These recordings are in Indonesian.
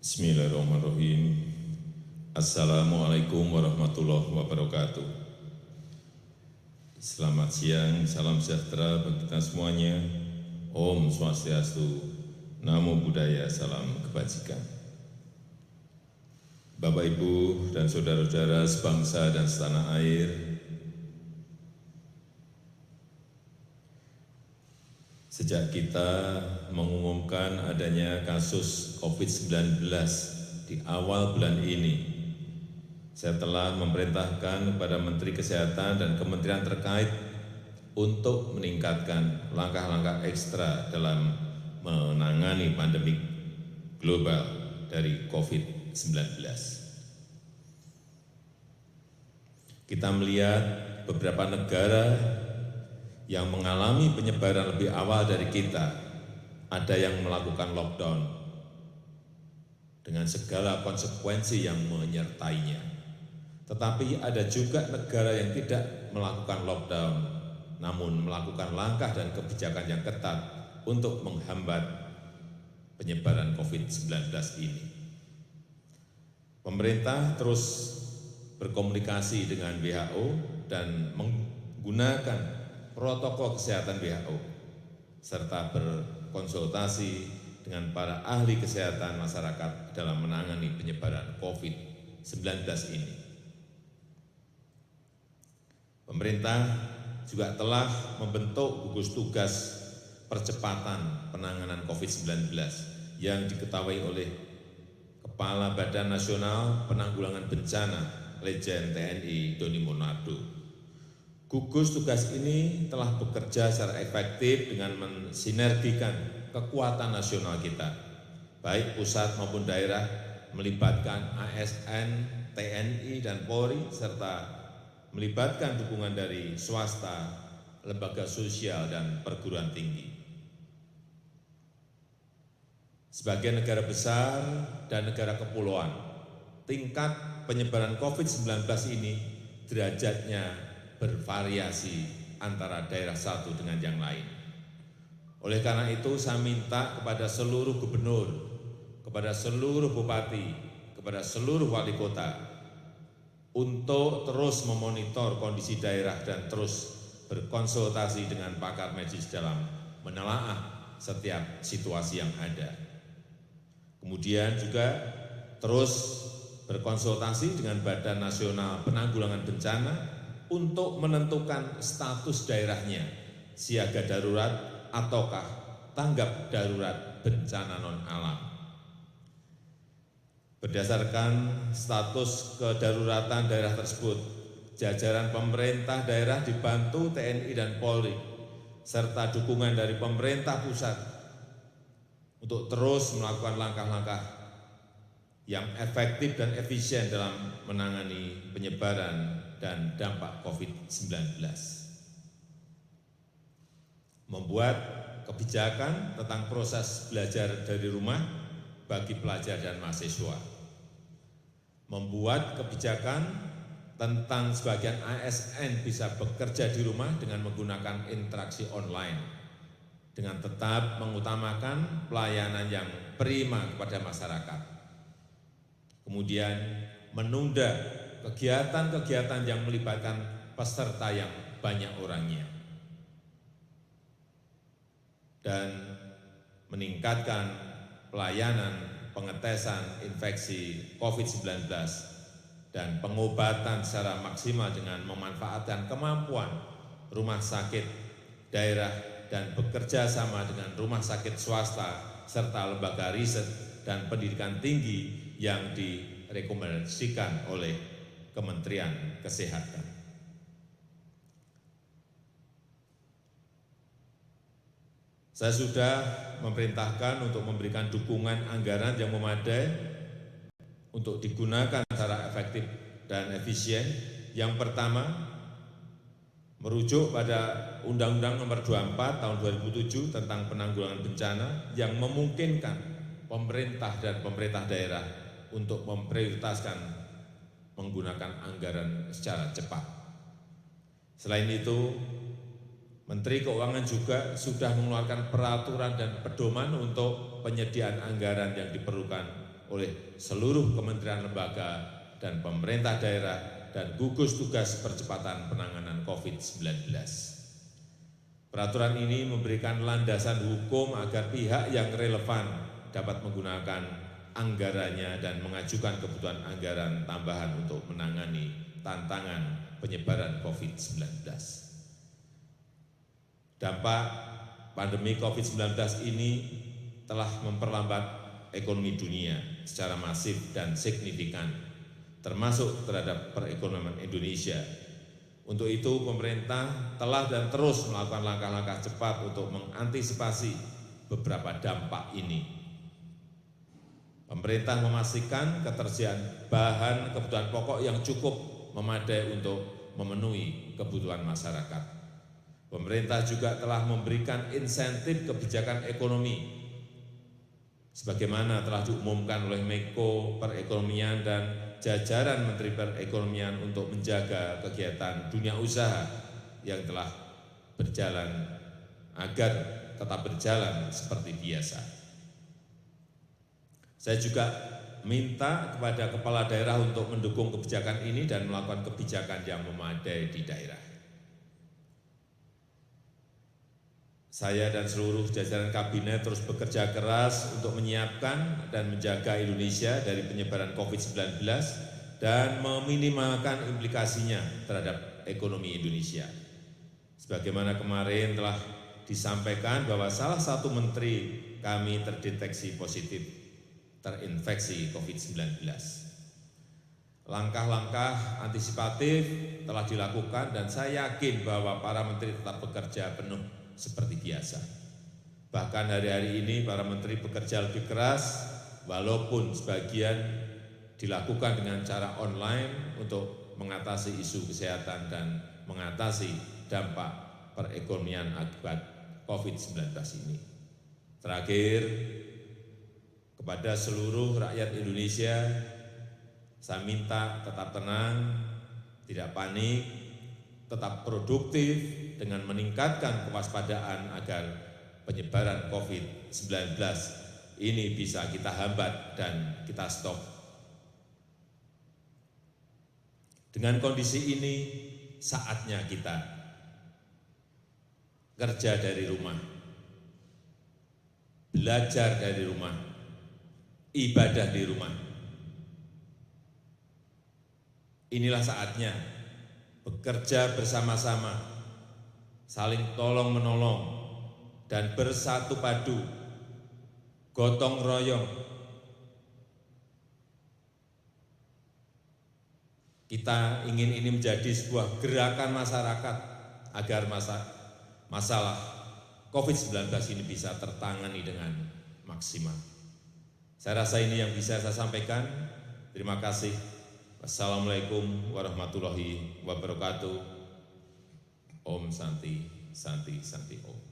Bismillahirrahmanirrahim. Assalamualaikum warahmatullahi wabarakatuh. Selamat siang, salam sejahtera bagi kita semuanya. Om Swastiastu, Namo Buddhaya, salam kebajikan. Bapak, Ibu, dan saudara-saudara sebangsa dan setanah air, sejak kita mengumumkan adanya kasus COVID-19 di awal bulan ini, saya telah memerintahkan kepada Menteri Kesehatan dan kementerian terkait untuk meningkatkan langkah-langkah ekstra dalam menangani pandemi global dari COVID-19. Kita melihat beberapa negara yang mengalami penyebaran lebih awal dari kita, ada yang melakukan lockdown dengan segala konsekuensi yang menyertainya. Tetapi ada juga negara yang tidak melakukan lockdown, namun melakukan langkah dan kebijakan yang ketat untuk menghambat penyebaran COVID-19 ini. Pemerintah terus berkomunikasi dengan WHO dan menggunakan protokol kesehatan WHO, serta berkonsultasi dengan para ahli kesehatan masyarakat dalam menangani penyebaran COVID-19 ini. Pemerintah juga telah membentuk gugus tugas percepatan penanganan COVID-19 yang diketahui oleh Kepala Badan Nasional Penanggulangan Bencana Legend TNI Doni Monardo. Gugus tugas ini telah bekerja secara efektif dengan mensinergikan kekuatan nasional kita, baik pusat maupun daerah, melibatkan ASN, TNI, dan Polri, serta melibatkan dukungan dari swasta, lembaga sosial, dan perguruan tinggi. Sebagai negara besar dan negara kepulauan, tingkat penyebaran COVID-19 ini derajatnya bervariasi antara daerah satu dengan yang lain. Oleh karena itu, saya minta kepada seluruh gubernur, kepada seluruh bupati, kepada seluruh wali kota untuk terus memonitor kondisi daerah dan terus berkonsultasi dengan pakar medis dalam menelaah setiap situasi yang ada. Kemudian juga terus berkonsultasi dengan Badan Nasional Penanggulangan Bencana untuk menentukan status daerahnya, siaga darurat ataukah tanggap darurat bencana non-alam. Berdasarkan status kedaruratan daerah tersebut, jajaran pemerintah daerah dibantu TNI dan Polri, serta dukungan dari pemerintah pusat untuk terus melakukan langkah-langkah yang efektif dan efisien dalam menangani penyebaran dan dampak COVID-19. Membuat kebijakan tentang proses belajar dari rumah bagi pelajar dan mahasiswa. Membuat kebijakan tentang sebagian ASN bisa bekerja di rumah dengan menggunakan interaksi online, dengan tetap mengutamakan pelayanan yang prima kepada masyarakat. Kemudian menunda kegiatan-kegiatan yang melibatkan peserta yang banyak orangnya, dan meningkatkan pelayanan pengetesan infeksi COVID-19 dan pengobatan secara maksimal dengan memanfaatkan kemampuan rumah sakit daerah dan bekerja sama dengan rumah sakit swasta serta lembaga riset dan pendidikan tinggi yang direkomendasikan oleh Kementerian Kesehatan. Saya sudah memerintahkan untuk memberikan dukungan anggaran yang memadai untuk digunakan secara efektif dan efisien. Yang pertama, merujuk pada Undang-Undang Nomor 24 Tahun 2007 tentang penanggulangan bencana yang memungkinkan pemerintah dan pemerintah daerah untuk memprioritaskan menggunakan anggaran secara cepat. Selain itu, Menteri Keuangan juga sudah mengeluarkan peraturan dan pedoman untuk penyediaan anggaran yang diperlukan oleh seluruh kementerian lembaga dan pemerintah daerah dan gugus tugas percepatan penanganan COVID-19. Peraturan ini memberikan landasan hukum agar pihak yang relevan dapat menggunakan anggarannya dan mengajukan kebutuhan anggaran tambahan untuk menangani tantangan penyebaran COVID-19. Dampak pandemi COVID-19 ini telah memperlambat ekonomi dunia secara masif dan signifikan, termasuk terhadap perekonomian Indonesia. Untuk itu, pemerintah telah dan terus melakukan langkah-langkah cepat untuk mengantisipasi beberapa dampak ini. Pemerintah memastikan ketersediaan bahan kebutuhan pokok yang cukup memadai untuk memenuhi kebutuhan masyarakat. Pemerintah juga telah memberikan insentif kebijakan ekonomi sebagaimana telah diumumkan oleh Menko Perekonomian dan jajaran Menteri Perekonomian untuk menjaga kegiatan dunia usaha yang telah berjalan agar tetap berjalan seperti biasa. Saya juga minta kepada kepala daerah untuk mendukung kebijakan ini dan melakukan kebijakan yang memadai di daerah. Saya dan seluruh jajaran kabinet terus bekerja keras untuk menyiapkan dan menjaga Indonesia dari penyebaran COVID-19 dan meminimalkan implikasinya terhadap ekonomi Indonesia. Sebagaimana kemarin telah disampaikan bahwa salah satu menteri kami terdeteksi positif terinfeksi COVID-19. Langkah-langkah antisipatif telah dilakukan dan saya yakin bahwa para menteri tetap bekerja penuh seperti biasa. Bahkan hari-hari ini para menteri bekerja lebih keras walaupun sebagian dilakukan dengan cara online untuk mengatasi isu kesehatan dan mengatasi dampak perekonomian akibat COVID-19 ini. Terakhir, kepada seluruh rakyat Indonesia, saya minta tetap tenang, tidak panik, tetap produktif dengan meningkatkan kewaspadaan agar penyebaran COVID-19 ini bisa kita hambat dan kita stop. Dengan kondisi ini, saatnya kita kerja dari rumah, belajar dari rumah, ibadah di rumah. Inilah saatnya bekerja bersama-sama, saling tolong-menolong, dan bersatu padu, gotong royong. Kita ingin ini menjadi sebuah gerakan masyarakat agar masalah COVID-19 ini bisa tertangani dengan maksimal. Saya rasa ini yang bisa saya sampaikan. Terima kasih. Wassalamualaikum warahmatullahi wabarakatuh. Om Santi, Santi, Santi Om.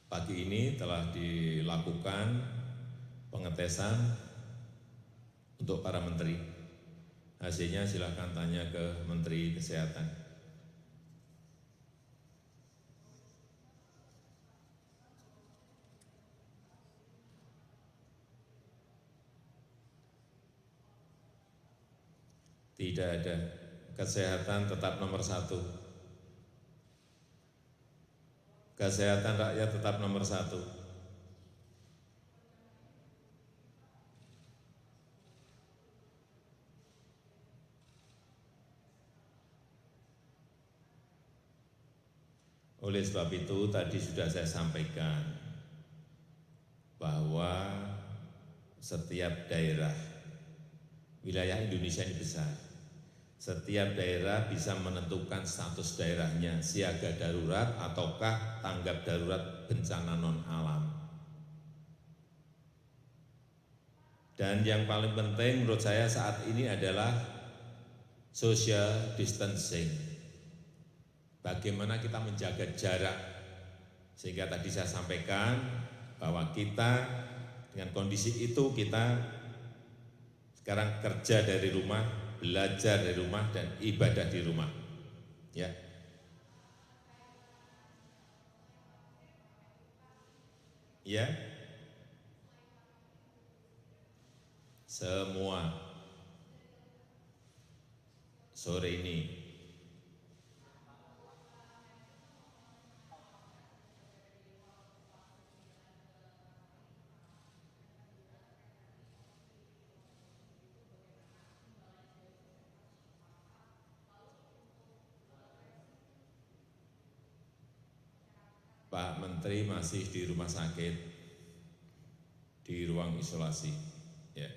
Pagi ini telah dilakukan pengetesan untuk para menteri. Hasilnya silakan tanya ke Menteri Kesehatan. Tidak ada. Kesehatan tetap nomor 1. Kesehatan rakyat tetap nomor 1. Oleh sebab itu tadi sudah saya sampaikan bahwa setiap daerah, wilayah Indonesia ini besar, setiap daerah bisa menentukan status daerahnya siaga darurat ataukah tanggap darurat bencana non-alam. Dan yang paling penting menurut saya saat ini adalah social distancing. Bagaimana kita menjaga jarak, sehingga tadi saya sampaikan bahwa kita dengan kondisi itu kita sekarang kerja dari rumah, belajar dari rumah, dan ibadah di rumah. Ya. Ya. Semua sore ini Pak Menteri masih di rumah sakit, di ruang isolasi. Ya.